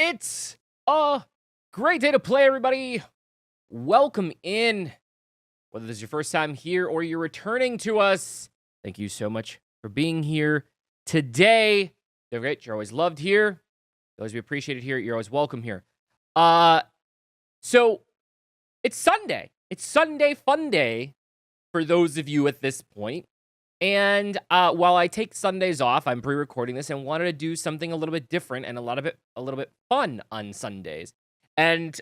It's a great day to play, everybody. Welcome in. Whether this is your first time here or you're returning to us, thank you so much for being here today. They're great. You're always loved here. You'll always be appreciated here. You're always welcome here. So it's Sunday. It's Sunday Fun Day for those of you at this point. And while I take Sundays off, I'm pre-recording this and wanted to do something a little bit different and a little bit fun on Sundays. And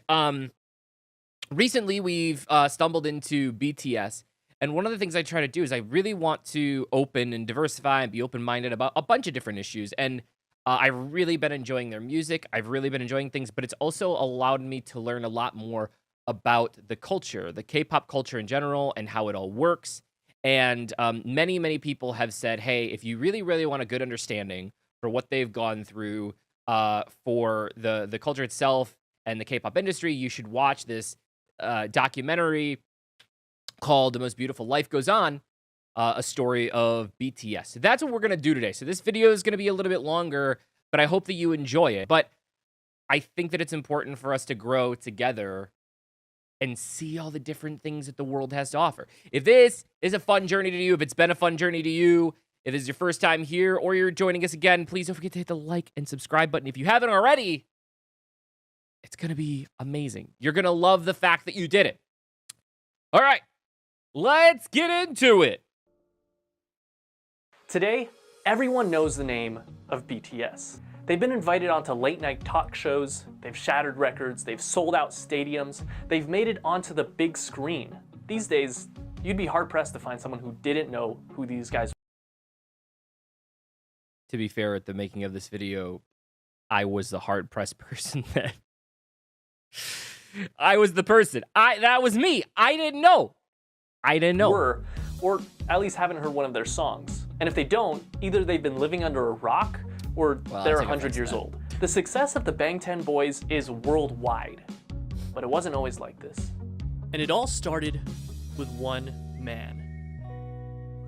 recently we've stumbled into BTS, and one of the things I try to do is I really want to open and diversify and be open-minded about a bunch of different issues. And I've really been enjoying their music. I've really been enjoying things, but it's also allowed me to learn a lot more about the culture, the K-pop culture in general, and how it all works. And many people have said, hey, if you really want a good understanding for what they've gone through for the culture itself and the K-pop industry, you should watch this documentary called The Most Beautiful Life Goes On, a story of BTS. So that's what we're going to do today. So this video is going to be a little bit longer, but I hope that you enjoy it. But I think that it's important for us to grow together and see all the different things that the world has to offer. If this is a fun journey to you, if it's been a fun journey to you, if this is your first time here or you're joining us again, please don't forget to hit the like and subscribe button. If you haven't already, it's going to be amazing. You're going to love the fact that you did it. All right, let's get into it. Today, everyone knows the name of BTS. They've been invited onto late-night talk shows, they've shattered records, they've sold out stadiums, they've made it onto the big screen. These days, you'd be hard-pressed to find someone who didn't know who these guys were. To be fair, at the making of this video, I was the hard-pressed person that... I was the person. That was me. I didn't know. Or at least haven't heard one of their songs. And if they don't, either they've been living under a rock, or they're 100 years old. The success of the Bangtan Boys is worldwide, but it wasn't always like this. And it all started with one man,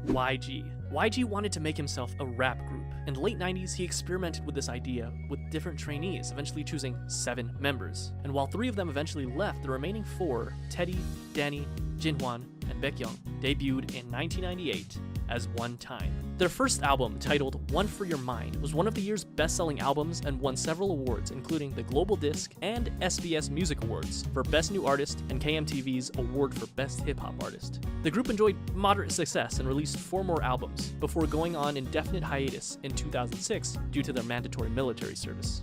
YG. YG wanted to make himself a rap group. In the late 90s, he experimented with this idea with different trainees, eventually choosing 7 members. And while 3 of them eventually left, the remaining 4, Teddy, Danny, Jinhwan, and Baekhyun, debuted in 1998 as One Time. Their first album, titled One for Your Mind, was one of the year's best-selling albums and won several awards, including the Global Disc and SBS Music Awards for Best New Artist and KMTV's Award for Best Hip-Hop Artist. The group enjoyed moderate success and released 4 more albums, before going on indefinite hiatus in 2006 due to their mandatory military service.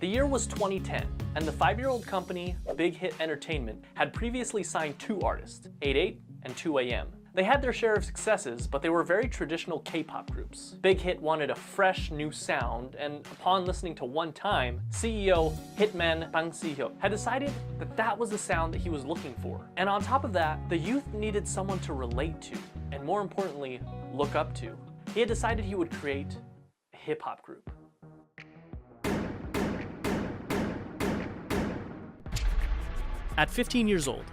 The year was 2010, and the 5-year-old company, Big Hit Entertainment, had previously signed 2 artists, 88 and 2AM. They had their share of successes, but they were very traditional K-pop groups. Big Hit wanted a fresh, new sound, and upon listening to One Time, CEO Hitman Bang Si-hyuk had decided that that was the sound that he was looking for. And on top of that, the youth needed someone to relate to, and more importantly, look up to. He had decided he would create a hip-hop group. At 15 years old,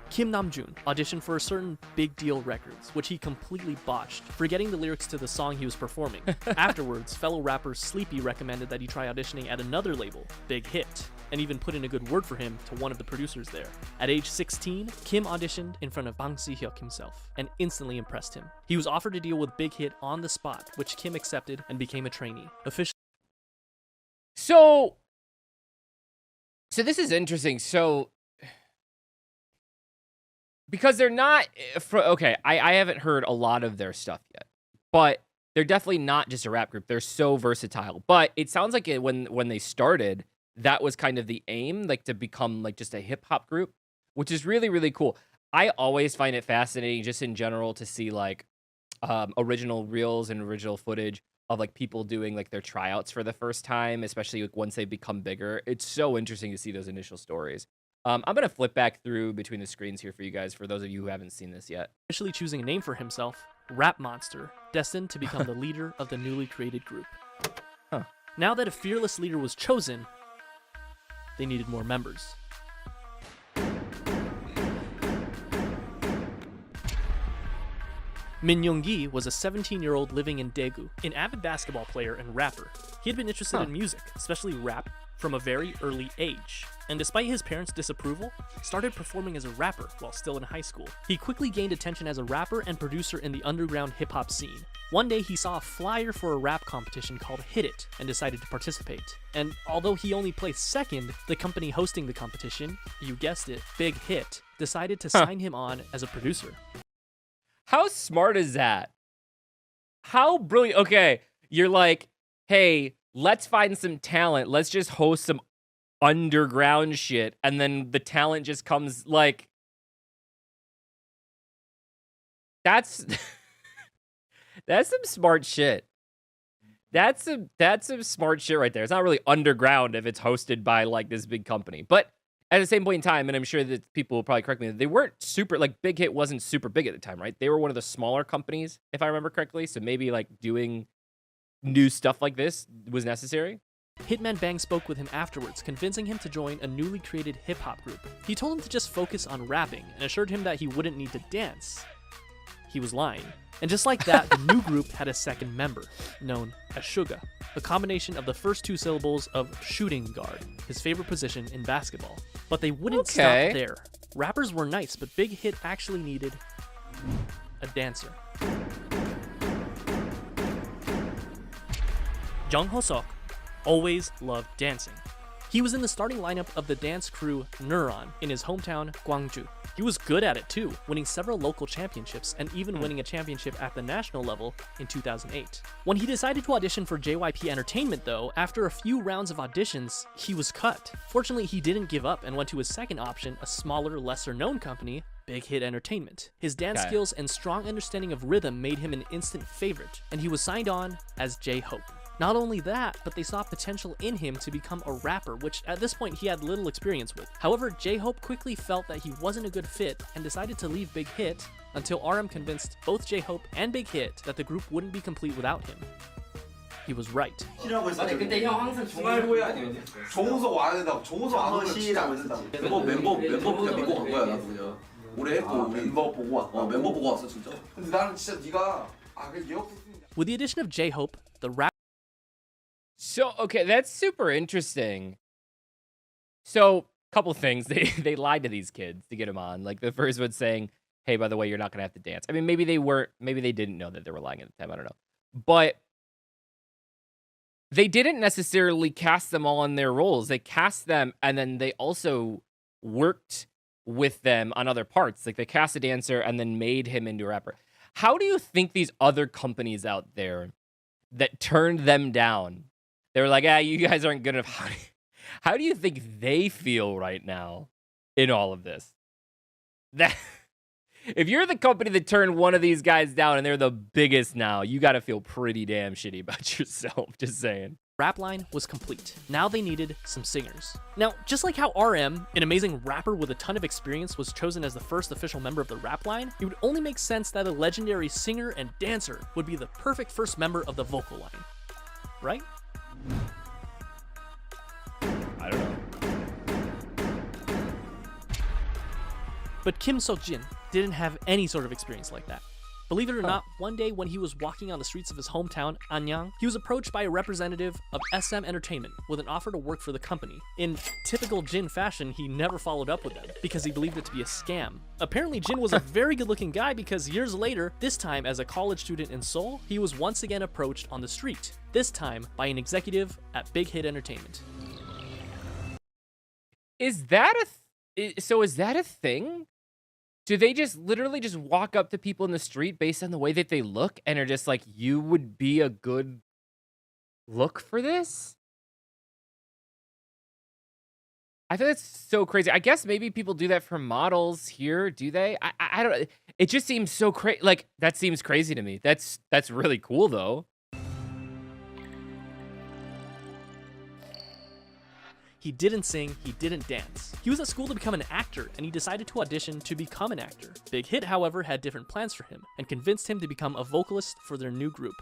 Kim Namjoon auditioned for a certain Big Deal Records, which he completely botched, forgetting the lyrics to the song he was performing. Afterwards, fellow rapper Sleepy recommended that he try auditioning at another label, Big Hit, and even put in a good word for him to one of the producers there. At age 16, Kim auditioned in front of Bang Si-hyuk himself, and instantly impressed him. He was offered a deal with Big Hit on the spot, which Kim accepted and became a trainee. So this is interesting. Because they're not, okay, I haven't heard a lot of their stuff yet, but they're definitely not just a rap group. They're so versatile. But it sounds like when they started, that was kind of the aim, like to become like just a hip hop group, which is really cool. I always find it fascinating just in general to see like original reels and original footage of like people doing like their tryouts for the first time, especially like once they become bigger. It's so interesting to see those initial stories. I'm going to flip back through between the screens here for you guys, for those of you who haven't seen this yet. Officially choosing a name for himself, Rap Monster, destined to become the leader of the newly created group. Huh. Now that a fearless leader was chosen, they needed more members. Min Young-gi was a 17-year-old living in Daegu, an avid basketball player and rapper. He had been interested in music, especially rap, from a very early age, and despite his parents' disapproval, started performing as a rapper while still in high school. He quickly gained attention as a rapper and producer in the underground hip-hop scene. One day he saw a flyer for a rap competition called Hit It and decided to participate. And although he only placed second, the company hosting the competition, you guessed it, Big Hit, decided to sign him on as a producer. How smart is that? How brilliant. Okay, you're like, hey, let's find some talent. Let's just host some underground shit. And then the talent just comes like... That's... That's some smart shit. That's some smart shit right there. It's not really underground if it's hosted by like this big company. But at the same point in time, and I'm sure that people will probably correct me, they weren't super, like Big Hit wasn't super big at the time, right? They were one of the smaller companies, if I remember correctly. So maybe like doing new stuff like this was necessary. Hitman Bang spoke with him afterwards, convincing him to join a newly created hip-hop group. He told him to just focus on rapping and assured him that he wouldn't need to dance. He was lying. And just like that, the new group had a second member, known as Suga, a combination of the first two syllables of shooting guard, his favorite position in basketball. But they wouldn't stop there. Rappers were nice, but Big Hit actually needed a dancer. Jung Ho-seok always loved dancing. He was in the starting lineup of the dance crew Neuron in his hometown, Gwangju. He was good at it too, winning several local championships and even winning a championship at the national level in 2008. When he decided to audition for JYP Entertainment though, after a few rounds of auditions, he was cut. Fortunately, he didn't give up and went to his second option, a smaller, lesser-known company, Big Hit Entertainment. His dance skills and strong understanding of rhythm made him an instant favorite, and he was signed on as J-Hope. Not only that, but they saw potential in him to become a rapper, which at this point he had little experience with. However, J-Hope quickly felt that he wasn't a good fit and decided to leave Big Hit until RM convinced both J-Hope and Big Hit that the group wouldn't be complete without him. He was right. 아니 근데 형 항상 종우석 와야 된다고. 종우석 안 오면 진짜 안 된다고. 멤버 그냥 믿고 간 거야 나도 그냥. 올해 했고 멤버 보고 왔다. 멤버 보고 왔어 진짜. 근데 나는 진짜 네가 그 예약. With the addition of J-Hope, the rap. So, okay, that's super interesting. So, couple things. They lied to these kids to get them on. Like, the first one saying, hey, by the way, you're not going to have to dance. I mean, maybe they didn't know that they were lying at the time. I don't know. But they didn't necessarily cast them all in their roles. They cast them, and then they also worked with them on other parts. Like, they cast a dancer and then made him into a rapper. How do you think these other companies out there that turned them down, they were like, you guys aren't good enough. How do you think they feel right now in all of this? That if you're the company that turned one of these guys down and they're the biggest now, you got to feel pretty damn shitty about yourself. Just saying. Rap line was complete. Now they needed some singers. Now, just like how RM, an amazing rapper with a ton of experience, was chosen as the first official member of the rap line, it would only make sense that a legendary singer and dancer would be the perfect first member of the vocal line. Right? I don't know. But Kim Seok-jin didn't have any sort of experience like that. Believe it or not, one day when he was walking on the streets of his hometown, Anyang, he was approached by a representative of SM Entertainment with an offer to work for the company. In typical Jin fashion, he never followed up with them because he believed it to be a scam. Apparently, Jin was a very good-looking guy because years later, this time as a college student in Seoul, he was once again approached on the street, this time by an executive at Big Hit Entertainment. Is that a thing? Do they just literally just walk up to people in the street based on the way that they look and are just like, you would be a good look for this? I think that's so crazy. I guess maybe people do that for models here, do they? I don't know. It just seems so crazy. Like, that seems crazy to me. That's really cool, though. He didn't sing, he didn't dance. He was at school to become an actor, and he decided to audition to become an actor. Big Hit, however, had different plans for him, and convinced him to become a vocalist for their new group.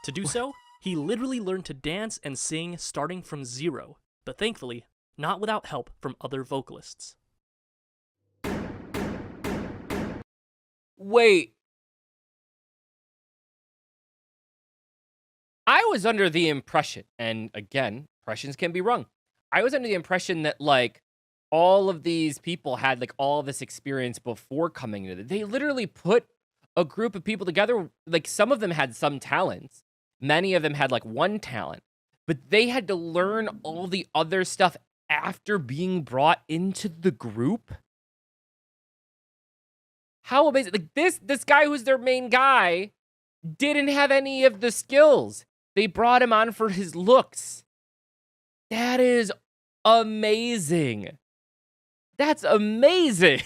To do so, he literally learned to dance and sing starting from zero, but thankfully, not without help from other vocalists. Wait. I was under the impression, and again, impressions can be wrong. I was under the impression that like all of these people had like all this experience before coming into it. They literally put a group of people together. Like some of them had some talents. Many of them had like one talent, but they had to learn all the other stuff after being brought into the group. How amazing. Like this guy who's their main guy didn't have any of the skills. They brought him on for his looks. That is amazing. That's amazing.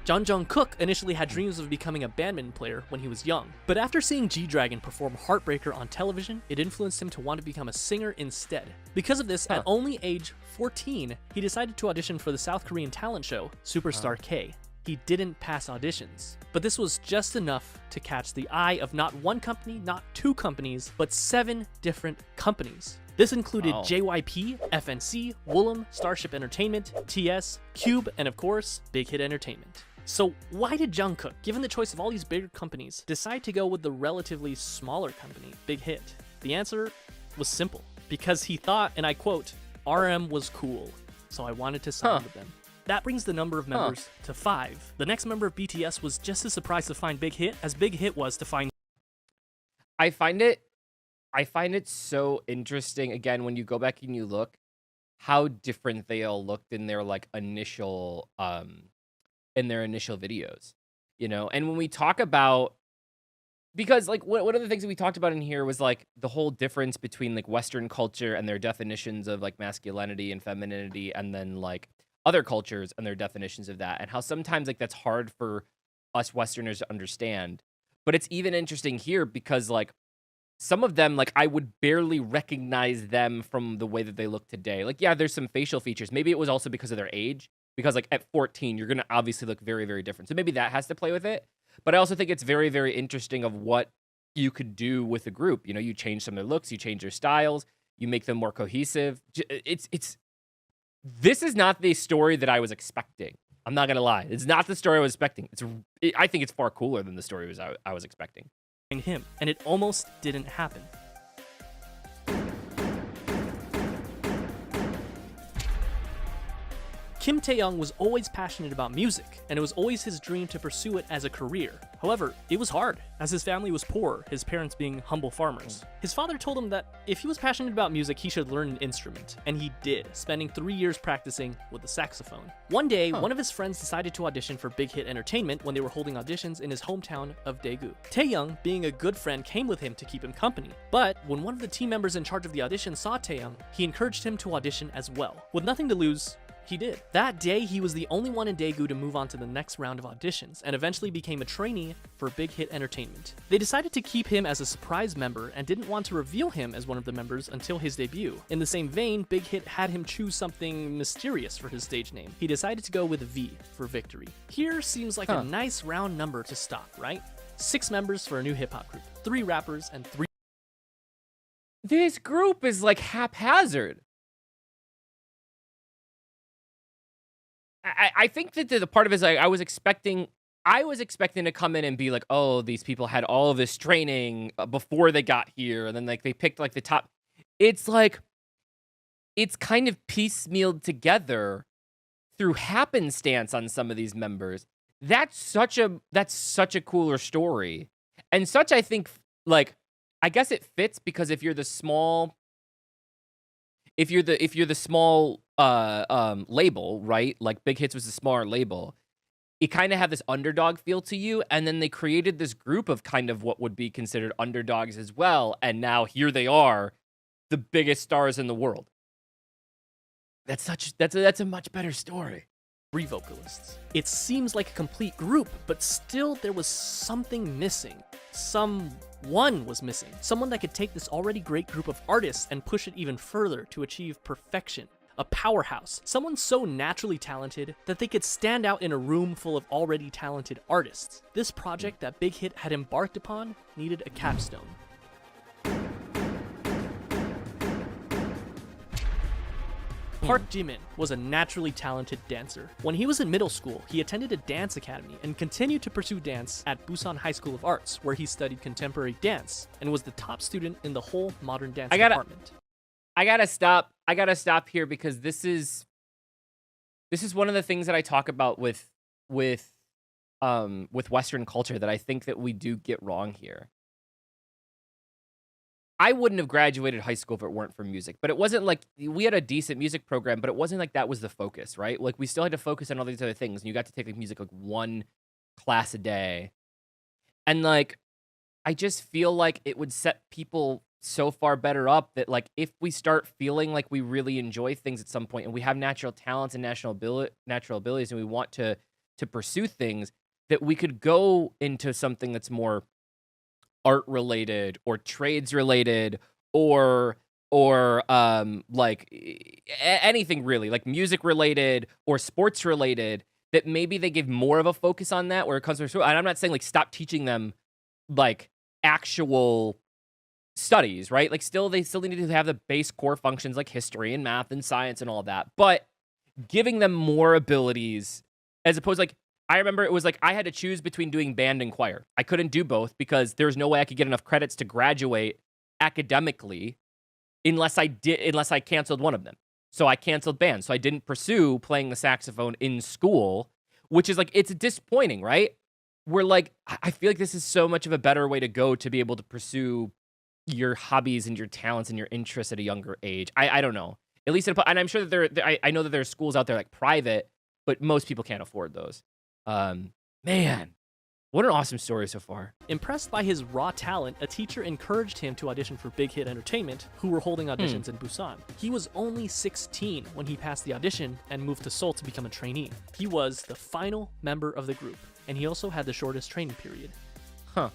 Jung Jungkook initially had dreams of becoming a badminton player when he was young, but after seeing G-Dragon perform Heartbreaker on television, it influenced him to want to become a singer instead. Because of this, at only age 14, he decided to audition for the South Korean talent show, Superstar K. He didn't pass auditions, but this was just enough to catch the eye of not one company, not two companies, but 7 different companies. This included JYP, FNC, Woollim, Starship Entertainment, TS, Cube, and of course, Big Hit Entertainment. So why did Jungkook, given the choice of all these bigger companies, decide to go with the relatively smaller company, Big Hit? The answer was simple. Because he thought, and I quote, RM was cool, so I wanted to sign with them. That brings the number of members to 5. The next member of BTS was just as surprised to find Big Hit as Big Hit was to find... I find it so interesting, again, when you go back and you look, how different they all looked in their like initial videos, you know? And when we talk about, because like one of the things that we talked about in here was like the whole difference between like Western culture and their definitions of like masculinity and femininity, and then like other cultures and their definitions of that, and how sometimes like that's hard for us Westerners to understand. But it's even interesting here because like some of them, like I would barely recognize them from the way that they look today. Like, yeah, there's some facial features. Maybe it was also because of their age, because like at 14, you're going to obviously look very, very different. So maybe that has to play with it. But I also think it's very, very interesting of what you could do with a group. You know, you change some of their looks, you change their styles, you make them more cohesive. This is not the story that I was expecting. I'm not going to lie. It's not the story I was expecting. I think it's far cooler than the story I was expecting. Him, and it almost didn't happen. Kim Tae-young was always passionate about music, and it was always his dream to pursue it as a career. However, it was hard, as his family was poor, his parents being humble farmers. His father told him that if he was passionate about music, he should learn an instrument, and he did, spending 3 years practicing with the saxophone. One day, one of his friends decided to audition for Big Hit Entertainment when they were holding auditions in his hometown of Daegu. Tae-young, being a good friend, came with him to keep him company, but when one of the team members in charge of the audition saw Tae-young, he encouraged him to audition as well. With nothing to lose, he did. That day, he was the only one in Daegu to move on to the next round of auditions, and eventually became a trainee for Big Hit Entertainment. They decided to keep him as a surprise member and didn't want to reveal him as one of the members until his debut. In the same vein, Big Hit had him choose something mysterious for his stage name. He decided to go with V for victory. Here seems like a nice round number to stop, right? 6 members for a new hip-hop group, 3 rappers, and 3... This group is like haphazard. I think that the part of it is like I was expecting to come in and be like, oh, these people had all of this training before they got here, and then like they picked like the top. It's like it's kind of piecemealed together through happenstance on some of these members. That's such a cooler story, and such I think like I guess it fits because if you're the small label, right? Like Big Hits was a smaller label. It kind of had this underdog feel to you, and then they created this group of kind of what would be considered underdogs as well, and now here they are, the biggest stars in the world. That's a much better story. 3 vocalists. It seems like a complete group, but still there was something missing. Someone was missing. Someone that could take this already great group of artists and push it even further to achieve perfection. A powerhouse. Someone so naturally talented that they could stand out in a room full of already talented artists. This project that Big Hit had embarked upon needed a capstone. Park Jimin was a naturally talented dancer. When he was in middle school, he attended a dance academy and continued to pursue dance at Busan High School of Arts, where he studied contemporary dance and was the top student in the whole modern dance department. I gotta stop here because this is one of the things that I talk about with Western culture that I think that we do get wrong here. I wouldn't have graduated high school if it weren't for music, but it wasn't like we had a decent music program, but it wasn't like that was the focus, right? Like we still had to focus on all these other things, and you got to take like music like one class a day. And like I just feel like it would set people so far better up that like if we start feeling like we really enjoy things at some point and we have natural talents and natural abilities and we want to pursue things, that we could go into something that's more art related or trades related or like anything really, like music related or sports related, that maybe they give more of a focus on that where it comes to. And I'm not saying like stop teaching them like actual studies, right? Like they still need to have the base core functions like history and math and science and all that, but giving them more abilities as opposed to like, I remember it was like I had to choose between doing band and choir. I couldn't do both because there was no way I could get enough credits to graduate academically unless I canceled one of them. So I canceled band. So I didn't pursue playing the saxophone in school, which is like, it's disappointing, right? We're like, I feel like this is so much of a better way to go to be able to pursue your hobbies and your talents and your interests at a younger age. I don't know. At least, and I'm sure that I know that there are schools out there like private, but most people can't afford those. Man, what an awesome story so far. Impressed by his raw talent, a teacher encouraged him to audition for Big Hit Entertainment, who were holding auditions in Busan. He was only 16 when he passed the audition and moved to Seoul to become a trainee. He was the final member of the group, and he also had the shortest training period.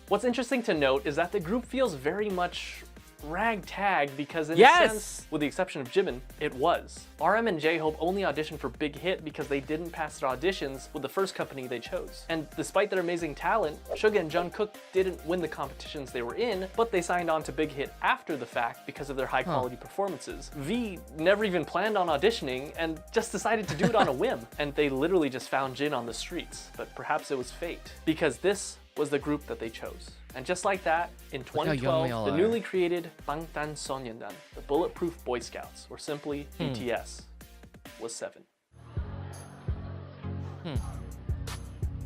What's interesting to note is that the group feels very much ragtag because in a sense, with the exception of Jimin, it was. RM and J-Hope only auditioned for Big Hit because they didn't pass their auditions with the first company they chose. And despite their amazing talent, Suga and Jungkook didn't win the competitions they were in, but they signed on to Big Hit after the fact because of their high quality performances. V never even planned on auditioning and just decided to do it on a whim. And they literally just found Jin on the streets, but perhaps it was fate, because this was the group that they chose. And just like that, in 2012, the newly created 방탄소년단, the Bulletproof Boy Scouts, or simply BTS, was 7.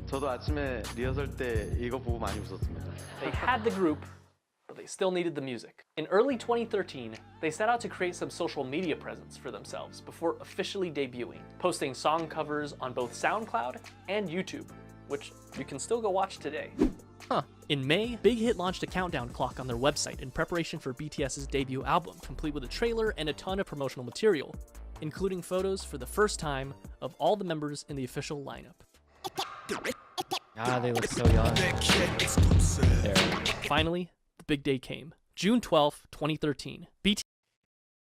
저도 아침에 리허설 때 이거 보고 많이 웃었습니다. They had the group, but they still needed the music. In early 2013, they set out to create some social media presence for themselves before officially debuting, posting song covers on both SoundCloud and YouTube, which you can still go watch today. In May, Big Hit launched a countdown clock on their website in preparation for BTS's debut album, complete with a trailer and a ton of promotional material, including photos for the first time of all the members in the official lineup. Ah, they look so young. There. Finally, the big day came. June 12th, 2013.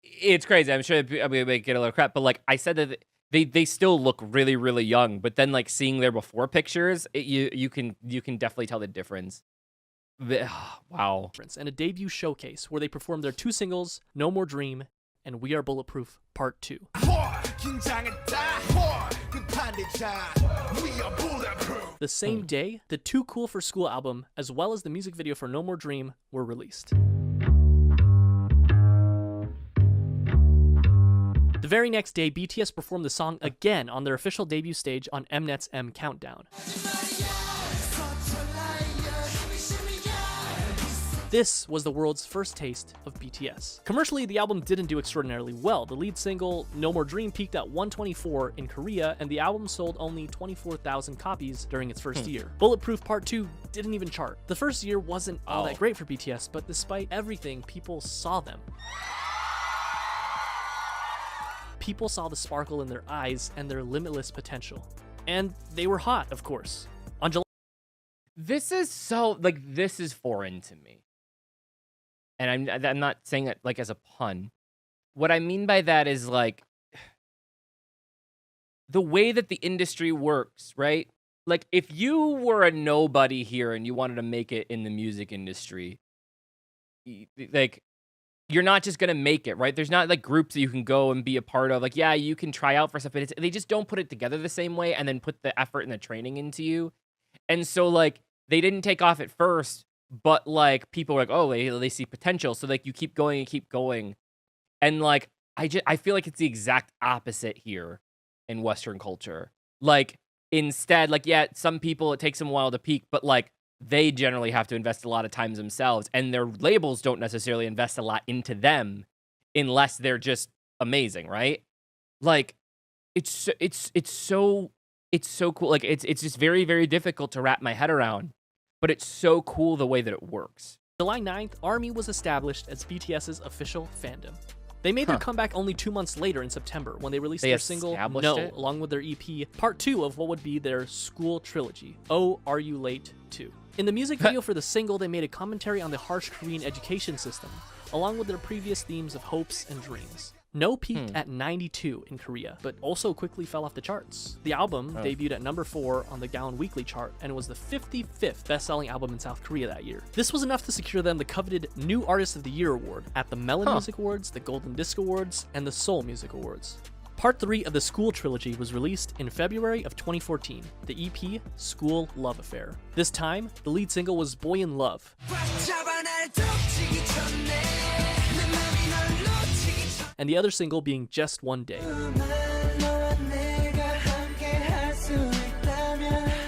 It's crazy. I'm sure we may get a little crap, but like I said that they still look really, really young. But then like seeing their before pictures, you can definitely tell the difference. Wow. And a debut showcase where they performed their 2 singles, No More Dream and We Are Bulletproof Part 2. The same day, the Too Cool for School album, as well as the music video for No More Dream, were released. The very next day, BTS performed the song again on their official debut stage on Mnet's M Countdown. This was the world's first taste of BTS. Commercially, the album didn't do extraordinarily well. The lead single, No More Dream, peaked at 124 in Korea, and the album sold only 24,000 copies during its first year. Bulletproof Part 2 didn't even chart. The first year wasn't all that great for BTS, but despite everything, people saw them. People saw the sparkle in their eyes and their limitless potential. And they were hot, of course. On July... This is so, like, this is foreign to me. And I'm not saying it, like, as a pun. What I mean by that is, like, the way that the industry works, right? Like, if you were a nobody here and you wanted to make it in the music industry, like, you're not just gonna make it, right? There's not like groups that you can go and be a part of. Like, yeah, you can try out for stuff, but they just don't put it together the same way and then put the effort and the training into you. And so like they didn't take off at first, but like people were like, oh, they see potential. So like you keep going and keep going. And like I feel like it's the exact opposite here in Western culture. Like instead, like, yeah, some people it takes them a while to peak, but like they generally have to invest a lot of time themselves, and their labels don't necessarily invest a lot into them unless they're just amazing, right? Like it's so cool. Like it's just very, very difficult to wrap my head around, but it's so cool the way that it works. July 9th, ARMY was established as BTS's official fandom. They made their comeback only 2 months later in September when they released their single No, along with their EP, part 2 of what would be their school trilogy, Oh, Are You Late 2. In the music video for the single, they made a commentary on the harsh Korean education system, along with their previous themes of hopes and dreams. No peaked at 92 in Korea, but also quickly fell off the charts. The album debuted at number 4 on the Gaon Weekly chart and was the 55th best-selling album in South Korea that year. This was enough to secure them the coveted New Artist of the Year award at the Melon Music Awards, the Golden Disc Awards, and the Seoul Music Awards. Part 3 of the School trilogy was released in February of 2014, the EP School Love Affair. This time, the lead single was Boy in Love, and the other single being Just One Day.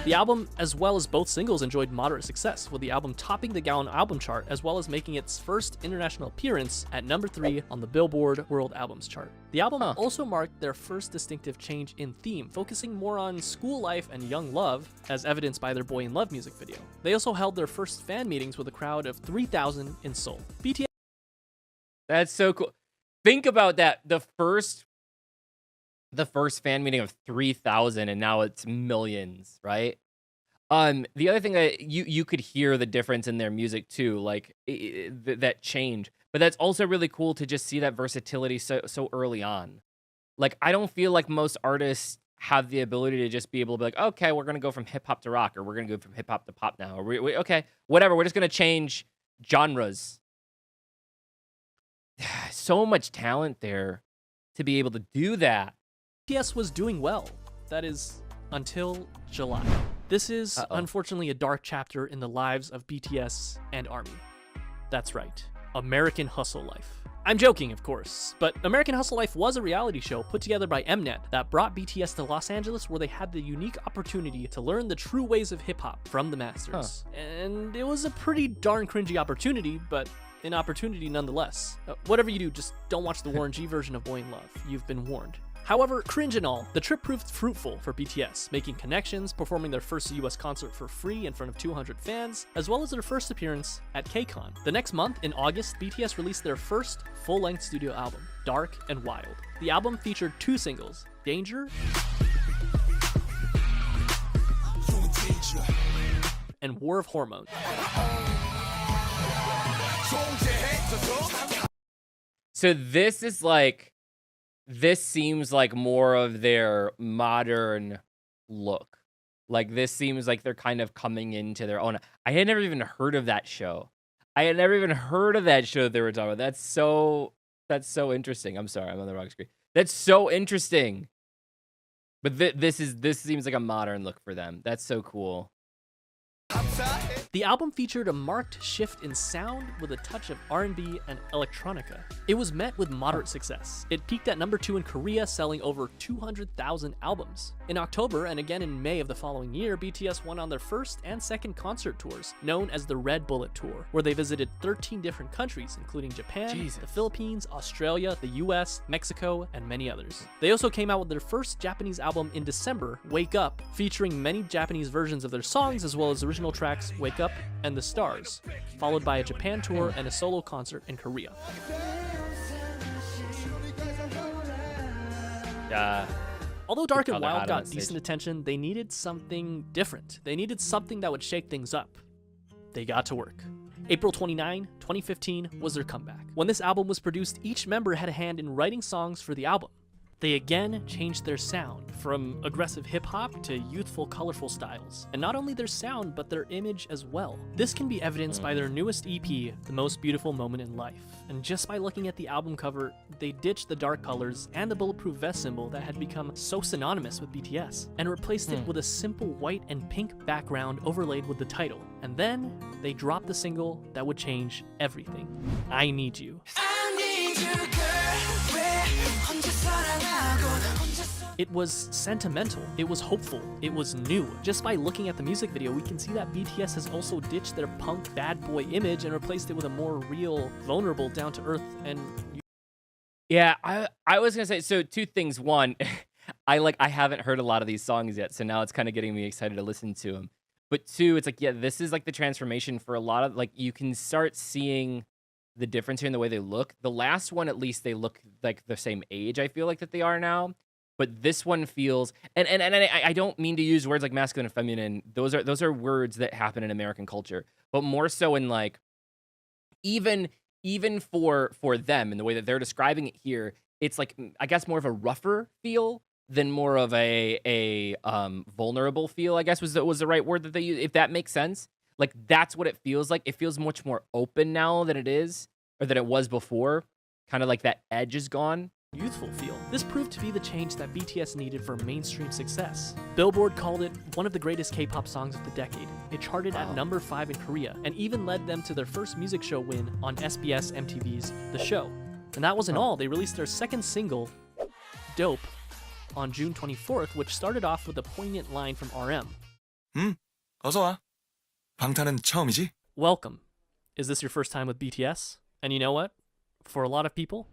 The album, as well as both singles, enjoyed moderate success, with the album topping the Gaon album chart as well as making its first international appearance at number 3 on the Billboard World Albums chart. The album also marked their first distinctive change in theme, focusing more on school life and young love, as evidenced by their Boy in Love music video. They also held their first fan meetings with a crowd of 3,000 in Seoul. BTS. That's so cool. Think about that. The first fan meeting of 3,000 and now it's millions, right? The other thing that you could hear the difference in their music too, like that change. But that's also really cool to just see that versatility so early on. Like I don't feel like most artists have the ability to just be able to be like, okay, we're gonna go from hip hop to rock, or we're gonna go from hip hop to pop now, or okay, whatever. We're just gonna change genres. So much talent there to be able to do that. BTS was doing well. That is, until July. This is, unfortunately, a dark chapter in the lives of BTS and ARMY. That's right, American Hustle Life. I'm joking, of course, but American Hustle Life was a reality show put together by Mnet that brought BTS to Los Angeles, where they had the unique opportunity to learn the true ways of hip-hop from the masters. And it was a pretty darn cringy opportunity, but an opportunity nonetheless. Whatever you do, just don't watch the Warren G version of Boy in Love. You've been warned. However, cringe and all, the trip proved fruitful for BTS, making connections, performing their first US concert for free in front of 200 fans, as well as their first appearance at KCON. The next month, in August, BTS released their first full-length studio album, Dark and Wild. The album featured 2 singles, Danger and War of Hormones. So this seems like more of their modern look. Like this seems like they're kind of coming into their own. I had never even heard of that show. They were talking about. That's so interesting. I'm sorry, I'm on the wrong screen. That's so interesting. But this seems like a modern look for them. That's so cool. The album featured a marked shift in sound with a touch of R&B and electronica. It was met with moderate success. It peaked at number 2 in Korea, selling over 200,000 albums. In October and again in May of the following year, BTS went on their first and second concert tours, known as the Red Bullet Tour, where they visited 13 different countries, including Japan, the Philippines, Australia, the US, Mexico, and many others. They also came out with their first Japanese album in December, Wake Up, featuring many Japanese versions of their songs as well as original tracks Wake Up and The Stars, followed by a Japan tour and a solo concert in Korea. Although Dark and Wild got decent attention, they needed something different. They needed something that would shake things up. They got to work. April 29, 2015 was their comeback. When this album was produced, each member had a hand in writing songs for the album. They again changed their sound from aggressive hip-hop to youthful, colorful styles. And not only their sound, but their image as well. This can be evidenced by their newest EP, The Most Beautiful Moment in Life. And just by looking at the album cover, they ditched the dark colors and the bulletproof vest symbol that had become so synonymous with BTS, and replaced it with a simple white and pink background overlaid with the title. And then, they dropped the single that would change everything. I Need You. It was sentimental, it was hopeful, it was new. Just by looking at the music video, we can see that BTS has also ditched their punk bad boy image and replaced it with a more real, vulnerable, down-to-earth, and... Yeah, I was gonna say, so two things. One, I haven't heard a lot of these songs yet, so now it's kind of getting me excited to listen to them. But two, it's like, yeah, this is like the transformation for a lot of, like, you can start seeing the difference here in the way they look. The last one, at least, they look like the same age, I feel like, that they are now. But this one feels, and I don't mean to use words like masculine and feminine. Those are words that happen in American culture, but more so in like, even for them in the way that they're describing it here, it's like, I guess, more of a rougher feel than more of a vulnerable feel, I guess was the right word that they use, if that makes sense. Like, that's what it feels like. It feels much more open now than it is, or than it was before. Kind of like that edge is gone. Youthful feel. This proved to be the change that BTS needed for mainstream success. Billboard called it one of the greatest K-pop songs of the decade. It charted at number 5 in Korea, and even led them to their first music show win on SBS MTV's The Show. And that wasn't all. They released their second single, Dope, on June 24th, which started off with a poignant line from RM. 어서 와. 방탄은 처음이지? Welcome. Is this your first time with BTS? And you know what? For a lot of people,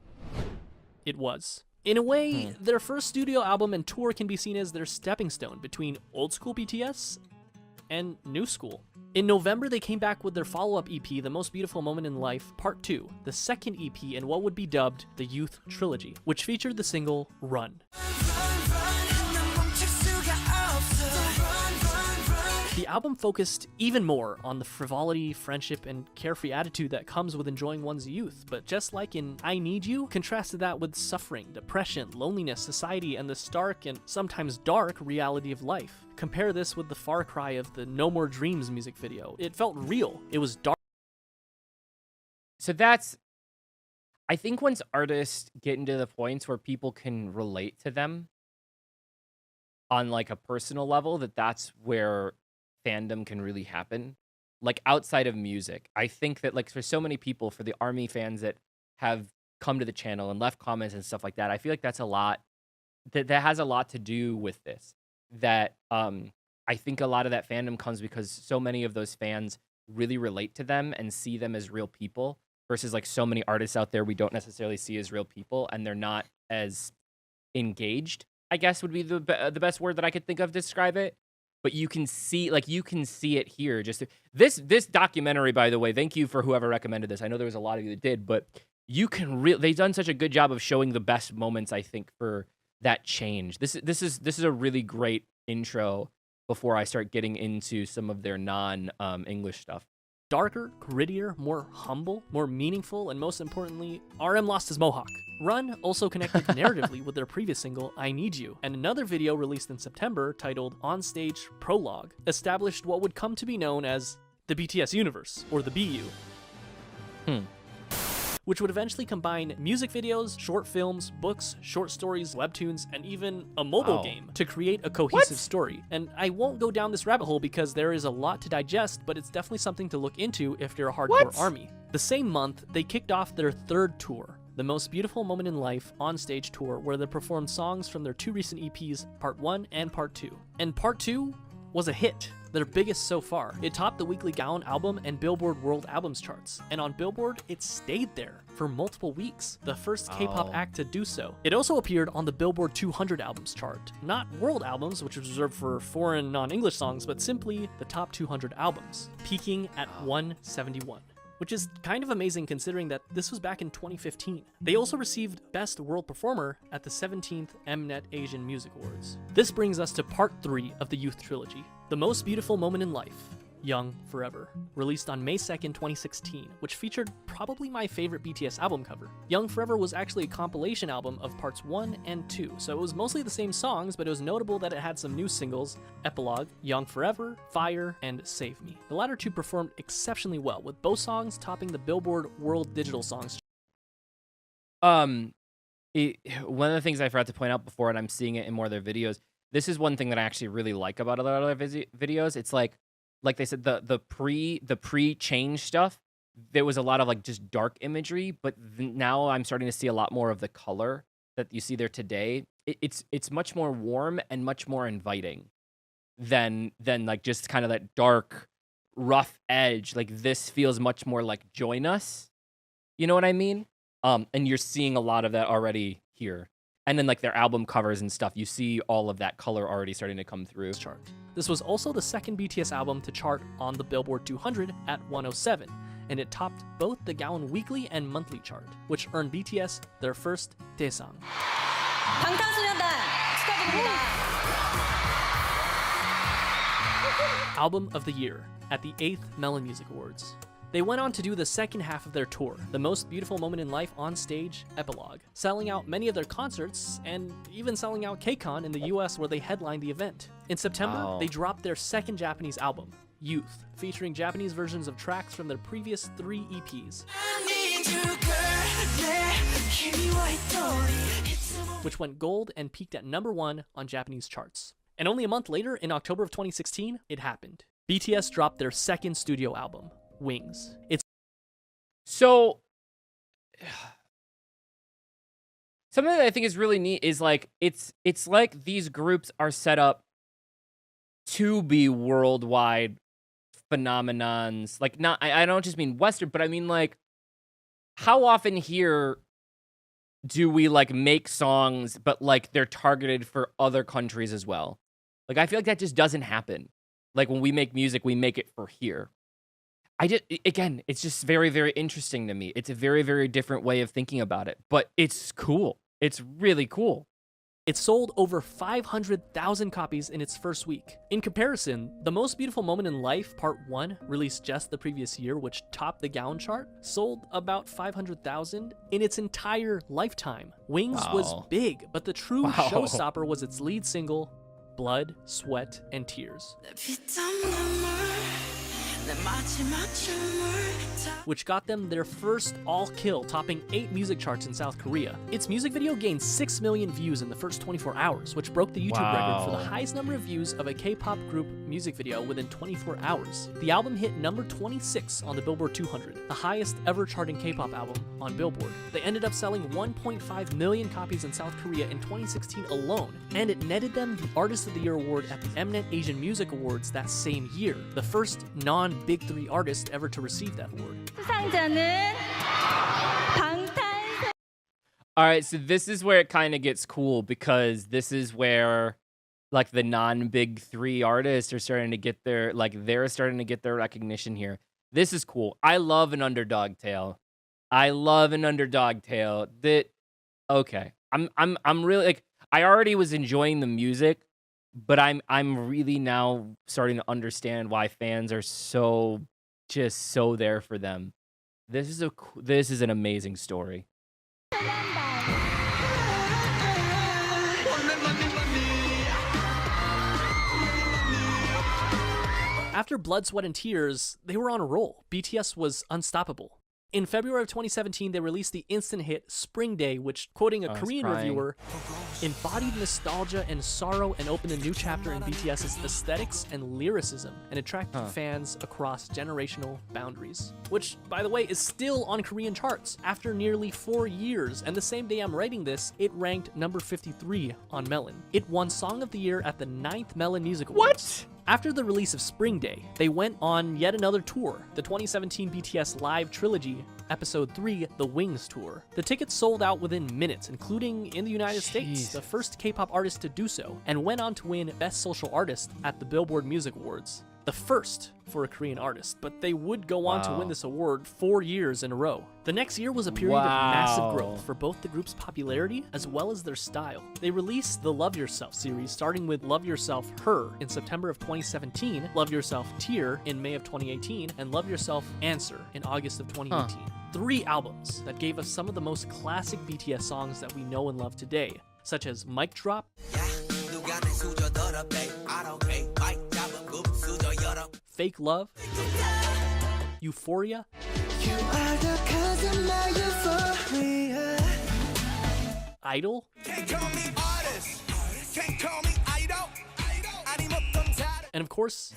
it was. In a way, their first studio album and tour can be seen as their stepping stone between old school BTS and new school. In November, they came back with their follow-up EP, The Most Beautiful Moment in Life, Part 2, the second EP in what would be dubbed the Youth Trilogy, which featured the single Run. The album focused even more on the frivolity, friendship, and carefree attitude that comes with enjoying one's youth, but just like in I Need You, contrasted that with suffering, depression, loneliness, society, and the stark and sometimes dark reality of life. Compare this with the far cry of the No More Dreams music video. It felt real. It was dark. So that's, I think once artists get into the points where people can relate to them on like a personal level, that's where fandom can really happen. Like outside of music, I think that like for so many people, for the ARMY fans that have come to the channel and left comments and stuff like that, I feel like that's a lot, that has a lot to do with this. That I think a lot of that fandom comes because so many of those fans really relate to them and see them as real people, versus like so many artists out there we don't necessarily see as real people, and they're not as engaged, I guess would be the best word that I could think of to describe it. But you can see, like, you can see it here. Just this documentary, by the way, thank you for whoever recommended this. I know there was a lot of you that did, but you can they've done such a good job of showing the best moments, I think, for that change. This is a really great intro before I start getting into some of their non-English stuff. Darker, grittier, more humble, more meaningful, and most importantly, RM lost his mohawk. Run also connected narratively with their previous single, I Need You, and another video released in September titled On Stage Prologue established what would come to be known as the BTS universe, or the BU. Which would eventually combine music videos, short films, books, short stories, webtoons, and even a mobile game to create a cohesive story. And I won't go down this rabbit hole because there is a lot to digest, but it's definitely something to look into if you're a hardcore ARMY. The same month, they kicked off their third tour, The Most Beautiful Moment in Life on-stage tour, where they performed songs from their 2 recent EPs, Part 1 and Part 2. And Part 2 was a hit, their biggest so far. It topped the Weekly Gaon album and Billboard World Albums charts, and on Billboard, it stayed there for multiple weeks, the first K-pop act to do so. It also appeared on the Billboard 200 albums chart, not world albums, which was reserved for foreign non-English songs, but simply the top 200 albums, peaking at 171. Which is kind of amazing considering that this was back in 2015. They also received Best World Performer at the 17th Mnet Asian Music Awards. This brings us to Part 3 of the Youth Trilogy, The Most Beautiful Moment in Life. Young Forever, released on May 2nd, 2016, which featured probably my favorite BTS album cover. Young Forever was actually a compilation album of parts 1 and 2, so it was mostly the same songs, but it was notable that it had some new singles: Epilogue, Young Forever, Fire, and Save Me. The latter two performed exceptionally well, with both songs topping the Billboard World Digital Songs. One of the things I forgot to point out before, and I'm seeing it in more of their videos, this is one thing that I actually really like about a lot of their videos. It's like they said, the pre-change stuff, there was a lot of like just dark imagery, but now I'm starting to see a lot more of the color that you see there today. It's much more warm and much more inviting than like just kind of that dark, rough edge. Like, this feels much more like Join Us. You know what I mean? And you're seeing a lot of that already here. And then like their album covers and stuff, you see all of that color already starting to come through. Chart. This was also the second BTS album to chart on the Billboard 200 at 107, and it topped both the Gaon Weekly and Monthly chart, which earned BTS their first Daesang. Album of the Year at the 8th Melon Music Awards. They went on to do the second half of their tour, The Most Beautiful Moment in Life on Stage, Epilogue, selling out many of their concerts and even selling out KCON in the US, where they headlined the event. In September, they dropped their second Japanese album, Youth, featuring Japanese versions of tracks from their previous 3 EPs, which went gold and peaked at #1 on Japanese charts. And only a month later, in October of 2016, it happened. BTS dropped their second studio album, Wings. It's so something that I think is really neat is like it's like these groups are set up to be worldwide phenomenons. Like, not I don't just mean Western, but I mean, like, how often here do we like make songs but like they're targeted for other countries as well? Like, I feel like that just doesn't happen. Like, when we make music, we make it for here. Again, it's just very, very interesting to me. It's a very, very different way of thinking about it, but it's cool. It's really cool. It sold over 500,000 copies in its first week. In comparison, The Most Beautiful Moment in Life Part 1, released just the previous year, which topped the Gaon chart, sold about 500,000 in its entire lifetime. Wings was big, but the true showstopper was its lead single, Blood, Sweat, and Tears, which got them their first all-kill, topping 8 music charts in South Korea. Its music video gained 6 million views in the first 24 hours, which broke the YouTube record for the highest number of views of a K-pop group music video within 24 hours. The album hit number 26 on the Billboard 200, the highest ever charting K-pop album on Billboard. They ended up selling 1.5 million copies in South Korea in 2016 alone, and it netted them the Artist of the Year award at the Mnet Asian Music Awards that same year, the first non-Big 3 artist ever to receive that award. All right, so this is where it kind of gets cool, because this is where like the non-Big 3 artists are starting to get their they're starting to get their recognition here. This is cool. I love an underdog tale. That okay. I'm really like, I already was enjoying the music, but I'm really now starting to understand why fans are so there for them. This is an amazing story. After Blood, Sweat, and Tears, they were on a roll. BTS was unstoppable. In February of 2017, they released the instant hit Spring Day, which, quoting a Korean reviewer, embodied nostalgia and sorrow and opened a new chapter in BTS's aesthetics and lyricism, and attracted fans across generational boundaries. Which, by the way, is still on Korean charts after nearly 4 years, and the same day I'm writing this, it ranked number 53 on Melon. It won Song of the Year at the 9th Melon Music Awards. What? After the release of Spring Day, they went on yet another tour, the 2017 BTS Live Trilogy, Episode 3, The Wings Tour. The tickets sold out within minutes, including in the United States, the first K-pop artist to do so, and went on to win Best Social Artist at the Billboard Music Awards. the first for a Korean artist, but they would go on to win this award 4 years in a row. The next year was a period of massive growth for both the group's popularity as well as their style. They released the Love Yourself series, starting with Love Yourself Her in September of 2017, Love Yourself Tear in May of 2018, and Love Yourself Answer in August of 2018. 3 albums that gave us some of the most classic BTS songs that we know and love today, such as Mic Drop, Fake Love, Euphoria, Idol, and of course,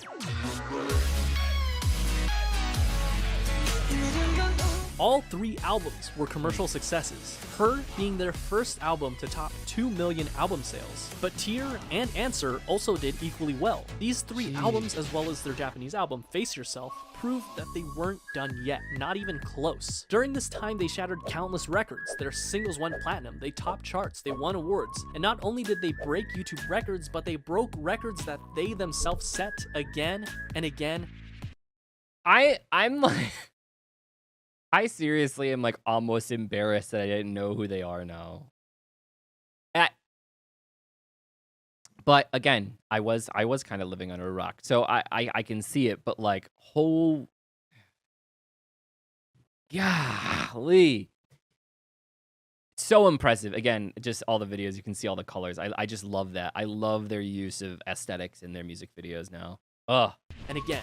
all 3 albums were commercial successes, Her being their first album to top 2 million album sales. But Tear and Answer also did equally well. These 3 albums, as well as their Japanese album, Face Yourself, proved that they weren't done yet, not even close. During this time, they shattered countless records. Their singles went platinum, they topped charts, they won awards. And not only did they break YouTube records, but they broke records that they themselves set again and again. I'm like... I seriously am like almost embarrassed that I didn't know who they are now. But again, I was kind of living under a rock, so I can see it. But like, golly, so impressive. Again, just all the videos, you can see all the colors. I just love that. I love their use of aesthetics in their music videos now. And again,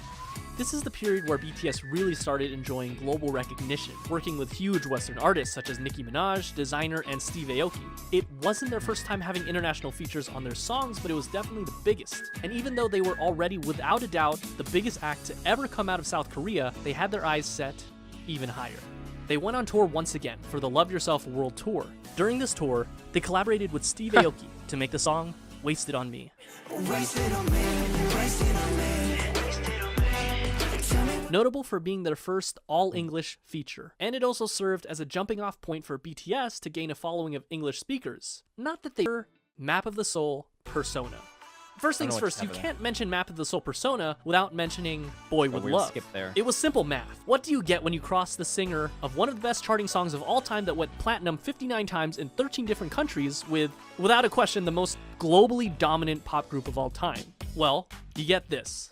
this is the period where BTS really started enjoying global recognition, working with huge Western artists such as Nicki Minaj, Designer, and Steve Aoki. It wasn't their first time having international features on their songs, but it was definitely the biggest. And even though they were already, without a doubt, the biggest act to ever come out of South Korea, they had their eyes set even higher. They went on tour once again for the Love Yourself World Tour. During this tour, they collaborated with Steve Aoki to make the song Wasted on Me. Wasted on me, wasted on me. Notable for being their first all-English feature, and it also served as a jumping-off point for BTS to gain a following of English speakers. Not that they were Map of the Soul Persona. First things first, you can't mention Map of the Soul Persona without mentioning Boy With Love. Skip there. It was simple math. What do you get when you cross the singer of one of the best charting songs of all time that went platinum 59 times in 13 different countries with, without a question, the most globally dominant pop group of all time? Well, you get this.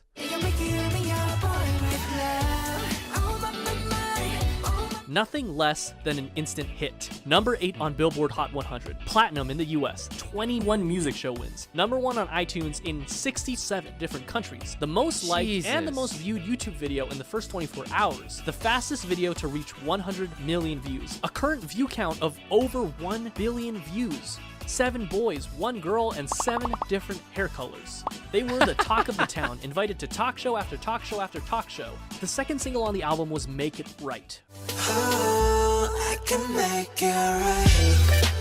Nothing less than an instant hit. Number 8 on Billboard Hot 100, platinum in the US, 21 music show wins, number 1 on iTunes in 67 different countries, the most liked and the most viewed YouTube video in the first 24 hours, the fastest video to reach 100 million views, a current view count of over 1 billion views, 7 boys, 1 girl, and 7 different hair colors. They were the talk of the town, invited to talk show after talk show after talk show. The second single on the album was Make It Right. Oh, I can make it right.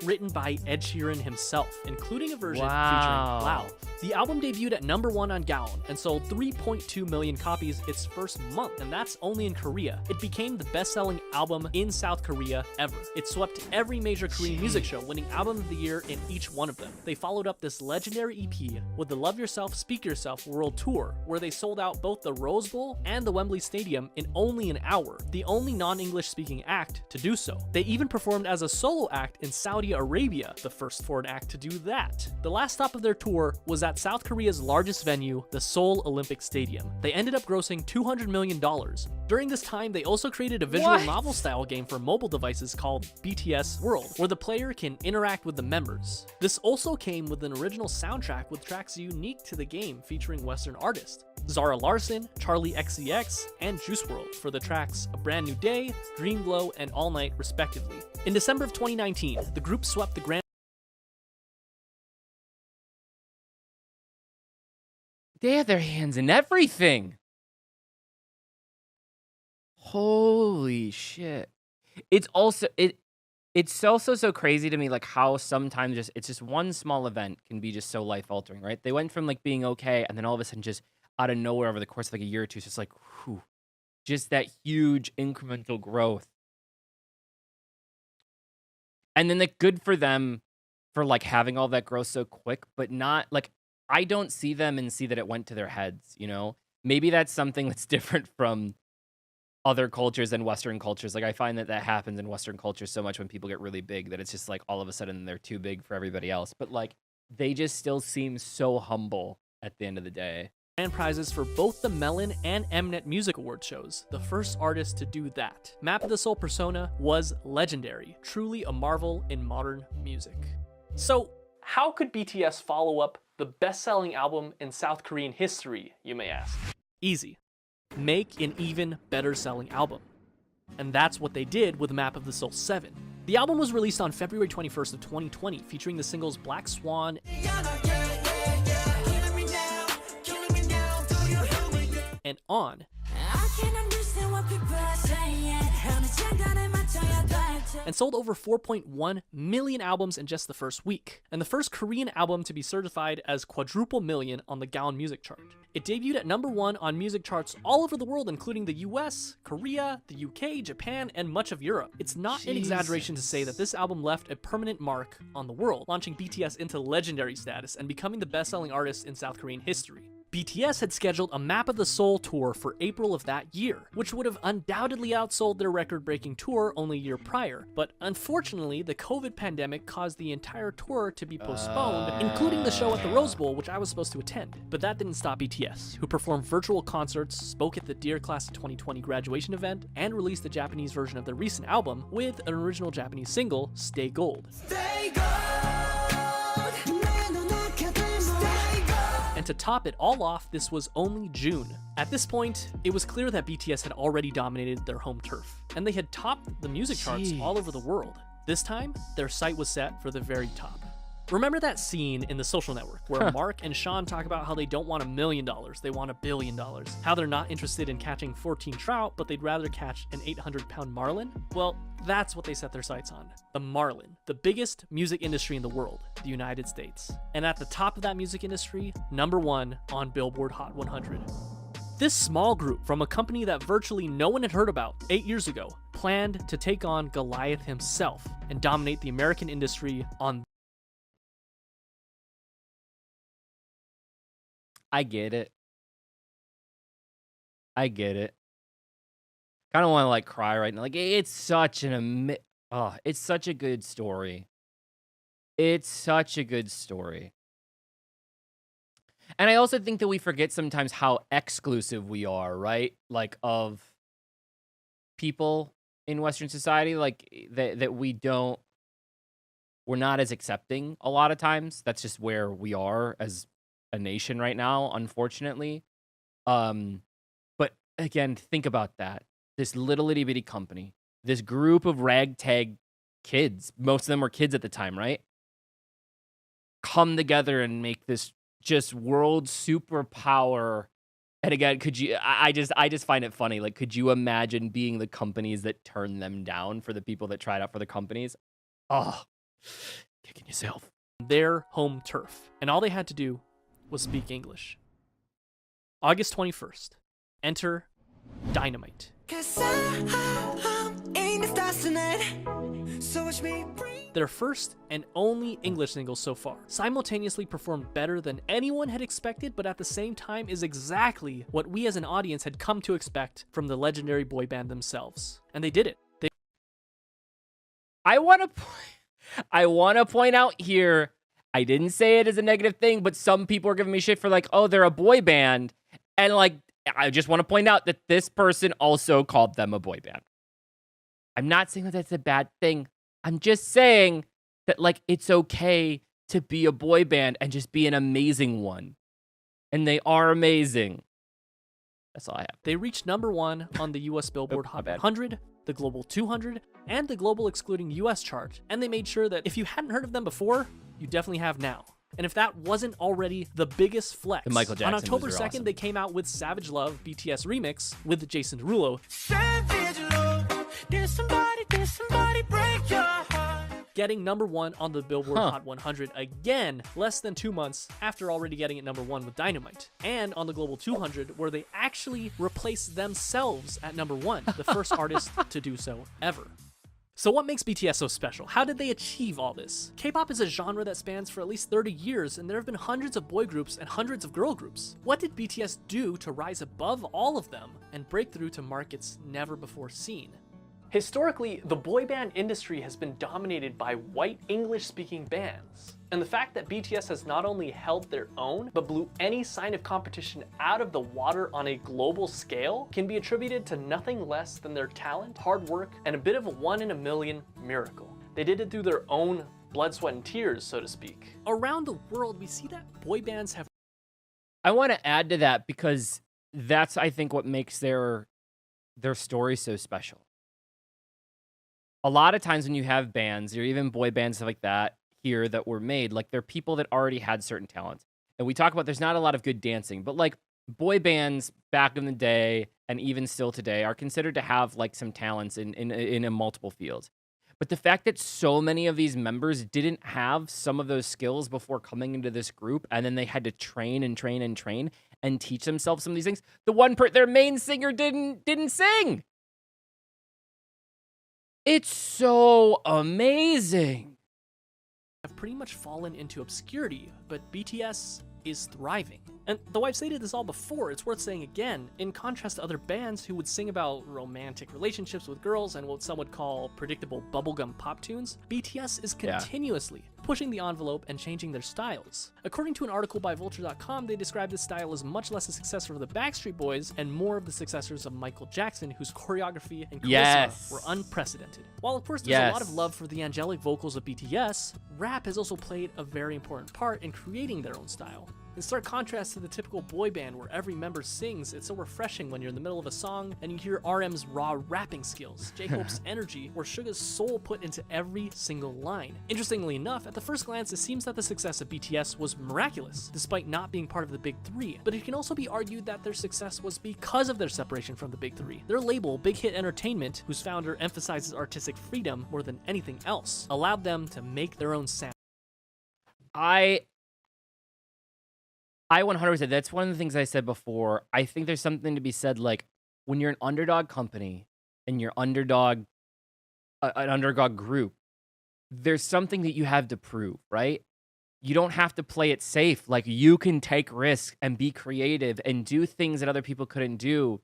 Written by Ed Sheeran himself, including a version featuring Lau. The album debuted at number 1 on Gaon and sold 3.2 million copies its first month, and that's only in Korea. It became the best-selling album in South Korea ever. It swept every major Korean music show, winning Album of the Year in each one of them. They followed up this legendary EP with the Love Yourself, Speak Yourself World Tour, where they sold out both the Rose Bowl and the Wembley Stadium in only an hour, the only non-English speaking act to do so. They even performed as a solo act in Saudi Arabia, the first foreign act to do that. The last stop of their tour was at South Korea's largest venue, the Seoul Olympic Stadium. They ended up grossing $200 million. During this time, they also created a visual novel style game for mobile devices called BTS World, where the player can interact with the members. This also came with an original soundtrack with tracks unique to the game featuring Western artists, Zara Larsson, Charlie XCX, and Juice WRLD for the tracks A Brand New Day, Dream Glow, and All Night respectively. In December of 2019, the group swept the Grand They have their hands in everything. Holy shit. It's also it's also so crazy to me, like how sometimes it's just one small event can be just so life altering, right? They went from like being okay, and then all of a sudden just out of nowhere over the course of like a year or two, it's just like, whew, just that huge incremental growth. And then like good for them for like having all that growth so quick, but not like I don't see them and see that it went to their heads, you know? Maybe that's something that's different from other cultures and Western cultures. Like, I find that that happens in Western cultures so much when people get really big that it's just like all of a sudden they're too big for everybody else. But like, they just still seem so humble at the end of the day. Grand prizes for both the Melon and Mnet Music Award shows, the first artist to do that. Map of the Soul persona was legendary, truly a marvel in modern music. So, how could BTS follow up the best-selling album in South Korean history, you may ask? Easy. Make an even better selling album. And that's what they did with Map of the Soul 7. The album was released on February 21st of 2020, featuring the singles Black Swan and On, and sold over 4.1 million albums in just the first week, and the first Korean album to be certified as quadruple million on the Gaon Music Chart. It debuted at #1 on music charts all over the world, including the US, Korea, the UK, Japan, and much of Europe. It's not an exaggeration to say that this album left a permanent mark on the world, launching BTS into legendary status and becoming the best-selling artist in South Korean history. BTS had scheduled a Map of the Soul tour for April of that year, which would have undoubtedly outsold their record-breaking tour only a year prior, but unfortunately, the COVID pandemic caused the entire tour to be postponed, including the show at the Rose Bowl, which I was supposed to attend. But that didn't stop BTS, who performed virtual concerts, spoke at the Dear Class of 2020 graduation event, and released the Japanese version of their recent album with an original Japanese single, Stay Gold. Stay Gold! And to top it all off, this was only June. At this point, it was clear that BTS had already dominated their home turf, and they had topped the music charts all over the world. This time, their sight was set for the very top. Remember that scene in The Social Network where Mark and Sean talk about how they don't want $1 million, they want $1 billion? How they're not interested in catching 14 trout, but they'd rather catch an 800-pound marlin? Well, that's what they set their sights on. The marlin, the biggest music industry in the world, the United States. And at the top of that music industry, #1 on Billboard Hot 100. This small group from a company that virtually no one had heard about 8 years ago planned to take on Goliath himself and dominate the American industry on I get it. I get it. Kind of want to like cry right now. Like, it's such it's such a good story. It's such a good story. And I also think that we forget sometimes how exclusive we are, right? Like, of people in Western society, like that we're not as accepting a lot of times. That's just where we are as a nation right now, unfortunately. But again, think about that. This little itty bitty company, this group of ragtag kids, most of them were kids at the time, right? Come together and make this just world superpower. And again, I just find it funny. Like, could you imagine being the companies that turn them down for the people that tried out for the companies? Oh, kicking yourself. their home turf. And all they had to do was speak English. August 21st. Enter Dynamite. Their first and only English single so far. Simultaneously performed better than anyone had expected, but at the same time is exactly what we as an audience had come to expect from the legendary boy band themselves. And they did it. I want to point out here, I didn't say it as a negative thing, but some people are giving me shit for like, oh, they're a boy band. And like, I just want to point out that this person also called them a boy band. I'm not saying that that's a bad thing. I'm just saying that like, it's okay to be a boy band and just be an amazing one. And they are amazing. That's all I have. They reached #1 on the US Billboard Hot 100, the Global 200, and the Global Excluding US chart. And they made sure that if you hadn't heard of them before, you definitely have now. And if that wasn't already the biggest flex, Michael Jackson on October 2nd, awesome. They came out with Savage Love BTS remix with Jason Derulo. Savage love, did somebody break your heart? Getting #1 on the Billboard Hot 100 again, less than 2 months after already getting it #1 with Dynamite. And on the Global 200, where they actually replaced themselves at #1, the first artist to do so ever. So what makes BTS so special? How did they achieve all this? K-pop is a genre that spans for at least 30 years, and there have been hundreds of boy groups and hundreds of girl groups. What did BTS do to rise above all of them and break through to markets never before seen? Historically, the boy band industry has been dominated by white English-speaking bands. And the fact that BTS has not only held their own, but blew any sign of competition out of the water on a global scale can be attributed to nothing less than their talent, hard work, and a bit of a 1 in a million miracle. They did it through their own blood, sweat, and tears, so to speak. Around the world, we see that boy bands have I want to add to that because that's, I think, what makes their story so special. A lot of times when you have bands, or even boy bands, stuff like that, here that were made, like they're people that already had certain talents. And we talk about there's not a lot of good dancing, but like boy bands back in the day and even still today are considered to have like some talents in a multiple fields. But the fact that so many of these members didn't have some of those skills before coming into this group, and then they had to train and train and train and teach themselves some of these things. Their main singer didn't sing. It's so amazing. have pretty much fallen into obscurity, but BTS is thriving. And though I've stated this all before, it's worth saying again, in contrast to other bands who would sing about romantic relationships with girls and what some would call predictable bubblegum pop tunes, BTS is continuously pushing the envelope and changing their styles. According to an article by Vulture.com, they describe this style as much less a successor of the Backstreet Boys and more of the successors of Michael Jackson, whose choreography and charisma were unprecedented. While of course there's a lot of love for the angelic vocals of BTS, rap has also played a very important part in creating their own style. In stark contrast to the typical boy band where every member sings, it's so refreshing when you're in the middle of a song and you hear RM's raw rapping skills, J-Hope's energy, or Suga's soul put into every single line. Interestingly enough, at the first glance, it seems that the success of BTS was miraculous, despite not being part of the Big Three, but it can also be argued that their success was because of their separation from the Big Three. Their label, Big Hit Entertainment, whose founder emphasizes artistic freedom more than anything else, allowed them to make their own sound. I 100%, that's one of the things I said before. I think there's something to be said, like, when you're an underdog company and you're an underdog group, there's something that you have to prove, right? You don't have to play it safe. Like, you can take risks and be creative and do things that other people couldn't do.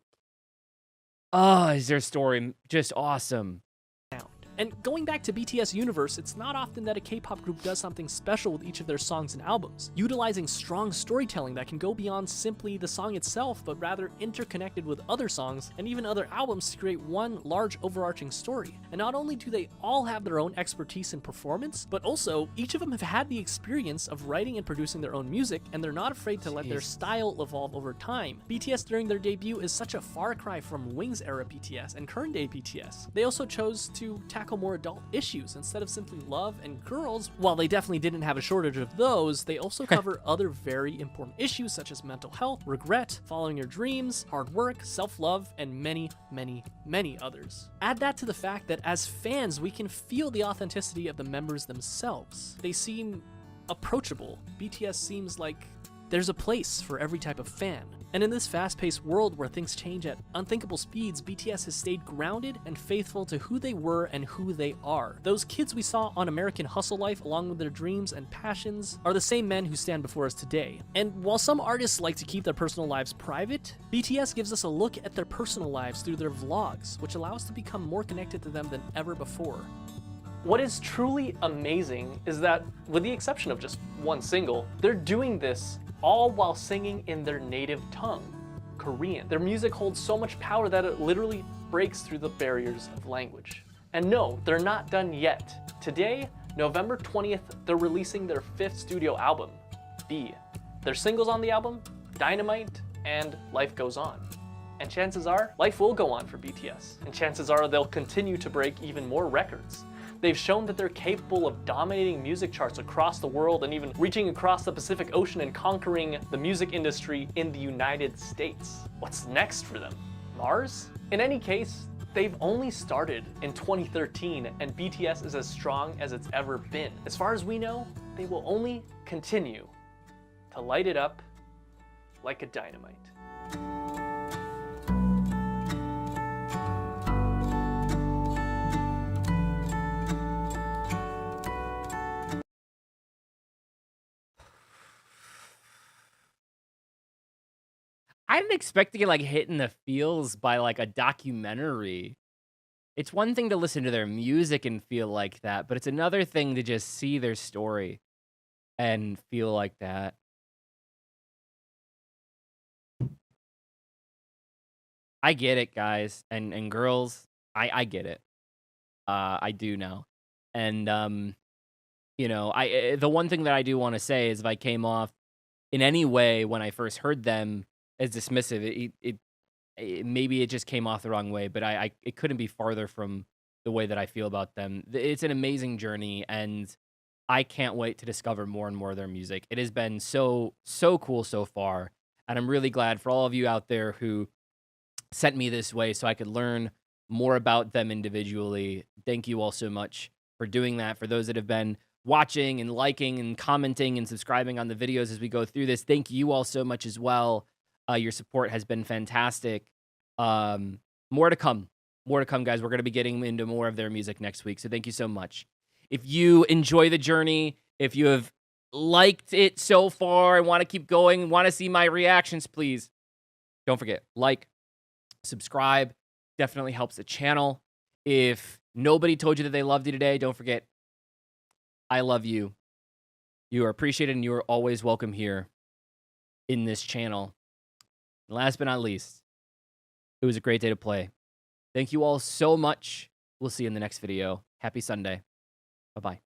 Oh, is their story just awesome? And going back to BTS universe, it's not often that a K-pop group does something special with each of their songs and albums, utilizing strong storytelling that can go beyond simply the song itself, but rather interconnected with other songs and even other albums to create one large overarching story. And not only do they all have their own expertise in performance, but also each of them have had the experience of writing and producing their own music, and they're not afraid to let their style evolve over time. BTS during their debut is such a far cry from Wings era BTS and current day BTS. They also chose to tackle more adult issues instead of simply love and girls. While they definitely didn't have a shortage of those, they also cover other very important issues such as mental health, regret, following your dreams, hard work, self-love, and many, many, many others. Add that to the fact that as fans, we can feel the authenticity of the members themselves. They seem approachable. BTS seems like there's a place for every type of fan. And in this fast-paced world where things change at unthinkable speeds, BTS has stayed grounded and faithful to who they were and who they are. Those kids we saw on American Hustle Life, along with their dreams and passions, are the same men who stand before us today. And while some artists like to keep their personal lives private, BTS gives us a look at their personal lives through their vlogs, which allow us to become more connected to them than ever before. What is truly amazing is that, with the exception of just one single, they're doing this all while singing in their native tongue, Korean. Their music holds so much power that it literally breaks through the barriers of language. And no, they're not done yet. Today, November 20th, they're releasing their 5th studio album, B. Their singles on the album, Dynamite and Life Goes On. And chances are, life will go on for BTS. And chances are they'll continue to break even more records. They've shown that they're capable of dominating music charts across the world and even reaching across the Pacific Ocean and conquering the music industry in the United States. What's next for them? Mars? In any case, they've only started in 2013 and BTS is as strong as it's ever been. As far as we know, they will only continue to light it up like a dynamite. I didn't expect to get like hit in the feels by like a documentary. It's one thing to listen to their music and feel like that, but it's another thing to just see their story and feel like that. I get it, guys and girls. I get it. I do now. And you know, the one thing that I do want to say is if I came off in any way when I first heard them as dismissive, maybe it just came off the wrong way, but it couldn't be farther from the way that I feel about them. It's an amazing journey, and I can't wait to discover more and more of their music. It has been so cool so far, and I'm really glad for all of you out there who sent me this way so I could learn more about them individually. Thank you all so much for doing that. For those that have been watching and liking and commenting and subscribing on the videos as we go through this, thank you all so much as well. Your support has been fantastic. More to come, guys. We're going to be getting into more of their music next week, so thank you so much. If you enjoy the journey, if you have liked it so far and want to keep going, want to see my reactions, please don't forget, like, subscribe. Definitely helps the channel. If nobody told you that they loved you today, don't forget, I love you. You are appreciated and you are always welcome here in this channel. And last but not least, it was a great day to play. Thank you all so much. We'll see you in the next video. Happy Sunday. Bye-bye.